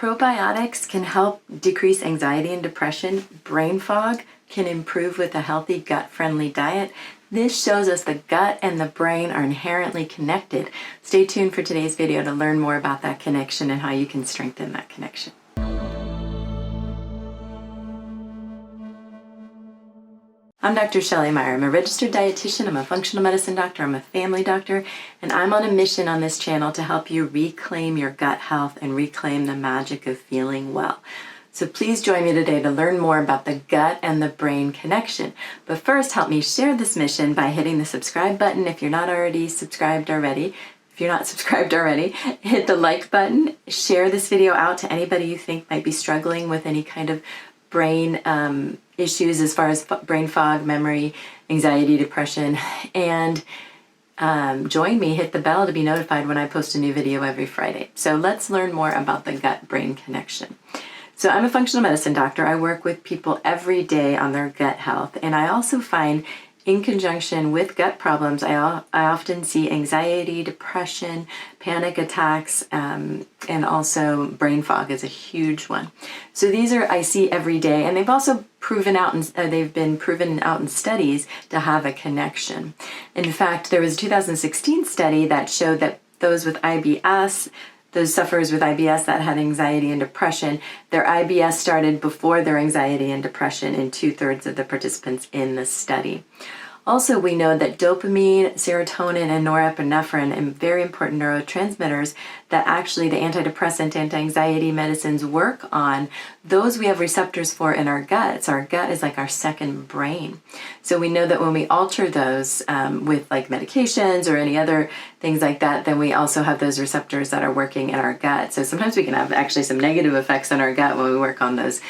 Probiotics can help decrease anxiety and depression. Brain fog can improve with a healthy gut-friendly diet. This shows us the gut and the brain are inherently connected. Stay tuned for today's video to learn more about that connection and how you can strengthen that connection. I'm Dr. Shelley Meyer. I'm a registered dietitian, I'm a functional medicine doctor, I'm a family doctor, and I'm on a mission on this channel to help you reclaim your gut health and reclaim the magic of feeling well. So please join me today to learn more about the gut and the brain connection. But first, help me share this mission by hitting the subscribe button if you're not already subscribed already. If you're not subscribed already, hit the like button, share this video out to anybody you think might be struggling with any kind of brain issues as far as brain fog, memory, anxiety, depression, and join me, hit the bell to be notified when I post a new video every Friday. So let's learn more about the gut-brain connection. So I'm a functional medicine doctor. I work with people every day on their gut health, and I also find in conjunction with gut problems, I often see anxiety, depression, panic attacks, and also brain fog is a huge one. So these are I see every day, and they've also been proven out in studies to have a connection. In fact, there was a 2016 study that showed that those sufferers with IBS that had anxiety and depression, their IBS started before their anxiety and depression in 2/3 of the participants in the study. Also, we know that dopamine, serotonin, and norepinephrine, and very important neurotransmitters that actually the antidepressant, anti-anxiety medicines work on, those we have receptors for in our gut. So our gut is like our second brain. So we know that when we alter those with like medications or any other things like that, then we also have those receptors that are working in our gut. So sometimes we can have actually some negative effects on our gut when we work on those,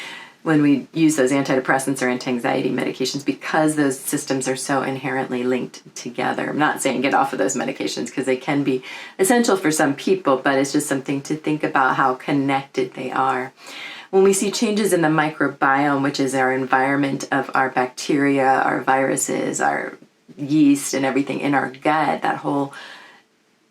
when we use those antidepressants or anti-anxiety medications, because those systems are so inherently linked together. I'm not saying get off of those medications because they can be essential for some people, but it's just something to think about how connected they are. When we see changes in the microbiome, which is our environment of our bacteria, our viruses, our yeast, and everything in our gut, that whole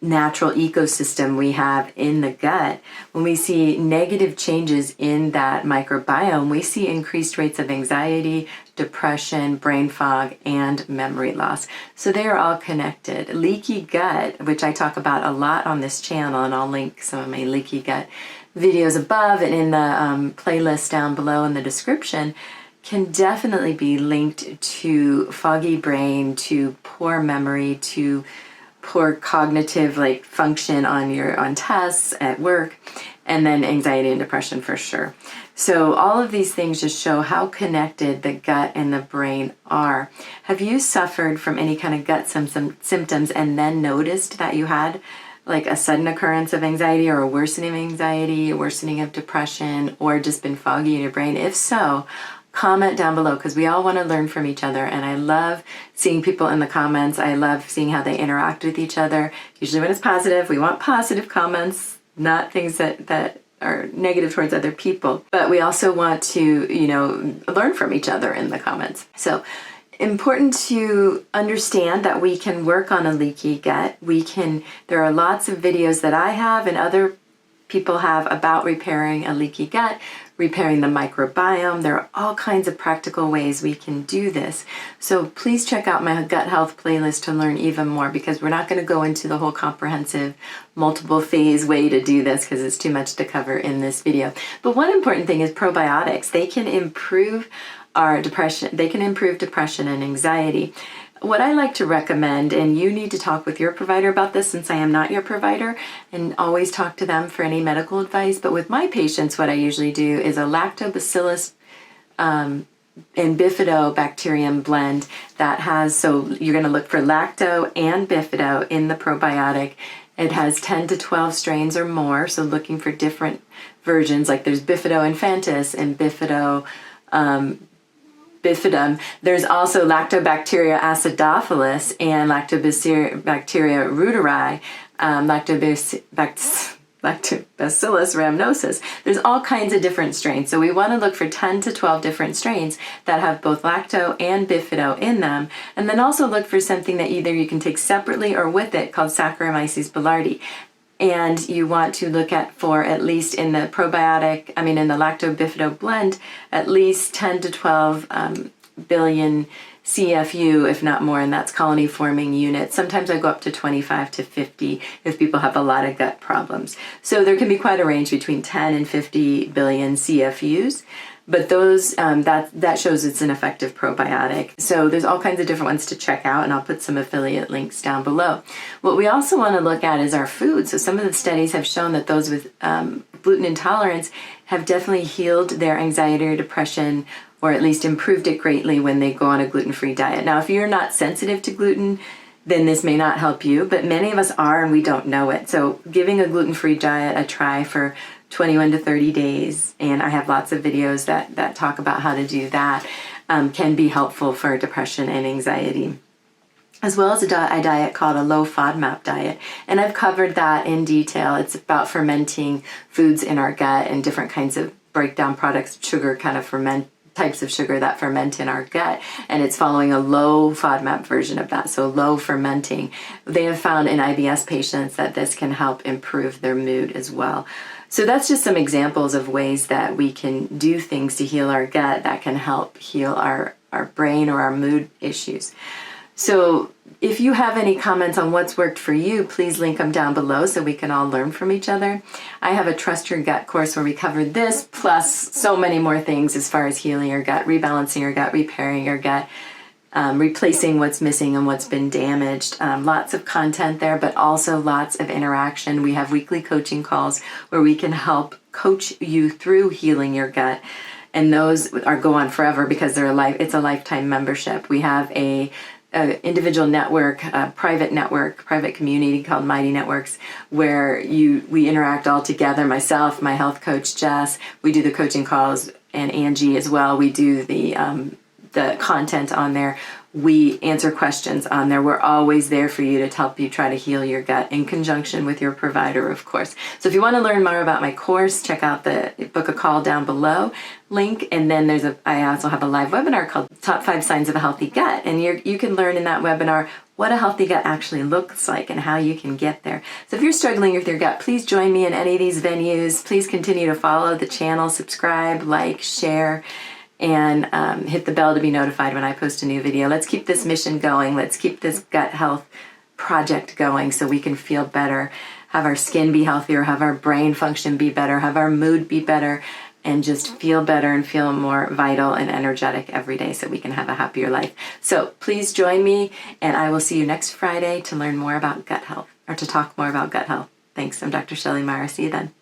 natural ecosystem we have in the gut, when we see negative changes in that microbiome, we see increased rates of anxiety, depression, brain fog, and memory loss. So they are all connected. Leaky gut, which I talk about a lot on this channel, and I'll link some of my leaky gut videos above and in the playlist down below in the description, can definitely be linked to foggy brain, to poor memory, to poor cognitive function on tests at work, and then anxiety and depression for sure. So all of these things just show how connected the gut and the brain are. Have you suffered from any kind of gut symptoms and then noticed that you had like a sudden occurrence of anxiety or a worsening of anxiety, a worsening of depression, or just been foggy in your brain? If so, comment down below, because we all want to learn from each other, and I love seeing people in the comments. I love seeing how they interact with each other. Usually when it's positive, we want positive comments, not things that are negative towards other people, but we also want to, learn from each other in the comments. So important to understand that we can work on a leaky gut. There are lots of videos that I have and other people have about repairing a leaky gut, repairing the microbiome. There are all kinds of practical ways we can do this. So please check out my gut health playlist to learn even more, because we're not going to go into the whole comprehensive multiple phase way to do this because it's too much to cover in this video. But one important thing is probiotics. They can improve our depression. They can improve depression and anxiety. What I like to recommend, and you need to talk with your provider about this since I am not your provider, and always talk to them for any medical advice, but with my patients what I usually do is a lactobacillus and bifidobacterium blend that has, so you're going to look for lacto and bifido in the probiotic. It has 10 to 12 strains or more, so looking for different versions, like there's bifido infantis and bifido bifidum. There's also Lactobacteria acidophilus and Lactobacteria reuteri, Lactobacillus rhamnosus. There's all kinds of different strains. So we want to look for 10 to 12 different strains that have both lacto and bifido in them. And then also look for something that either you can take separately or with it called Saccharomyces Boulardi. And you want to look at for at least in the in the Lacto Bifido blend, at least 10 to 12 billion CFU, if not more, and that's colony forming units. Sometimes I go up to 25 to 50 if people have a lot of gut problems. So there can be quite a range between 10 and 50 billion CFUs. But those that shows it's an effective probiotic. So there's all kinds of different ones to check out, and I'll put some affiliate links down below. What we also want to look at is our food. So some of the studies have shown that those with gluten intolerance have definitely healed their anxiety or depression, or at least improved it greatly when they go on a gluten-free diet. Now, if you're not sensitive to gluten, then this may not help you, but many of us are and we don't know it. So giving a gluten-free diet a try for 21 to 30 days, and I have lots of videos that talk about how to do that, can be helpful for depression and anxiety. As well as a diet called a low FODMAP diet. And I've covered that in detail. It's about fermenting foods in our gut and different kinds of breakdown products, sugar, types of sugar that ferment in our gut, and it's following a low FODMAP version of that, so low fermenting. They have found in IBS patients that this can help improve their mood as well. So that's just some examples of ways that we can do things to heal our gut that can help heal our brain or our mood issues. So if you have any comments on what's worked for you, please link them down below so we can all learn from each other. I have a Trust Your Gut course where we covered this, plus so many more things as far as healing your gut, rebalancing your gut, repairing your gut, replacing what's missing and what's been damaged. Lots of content there, but also lots of interaction. We have weekly coaching calls where we can help coach you through healing your gut. And those go on forever because it's a lifetime membership. We have a individual network, private community called Mighty Networks, where we interact all together. Myself, my health coach Jess, we do the coaching calls, and Angie as well. We do the content on there. We answer questions on there. We're always there for you to help you try to heal your gut in conjunction with your provider, of course. So if you want to learn more about my course, check out the book a call down below link. And then I also have a live webinar called Top 5 Signs of a Healthy Gut. And you can learn in that webinar what a healthy gut actually looks like and how you can get there. So if you're struggling with your gut, please join me in any of these venues. Please continue to follow the channel, subscribe, like, share, and hit the bell to be notified when I post a new video. Let's keep this mission going. Let's keep this gut health project going so we can feel better, have our skin be healthier, have our brain function be better, have our mood be better, and just feel better and feel more vital and energetic every day so we can have a happier life. So please join me, and I will see you next Friday to learn more about gut health, or to talk more about gut health. Thanks. I'm Dr. Shelley Meyer. See you then.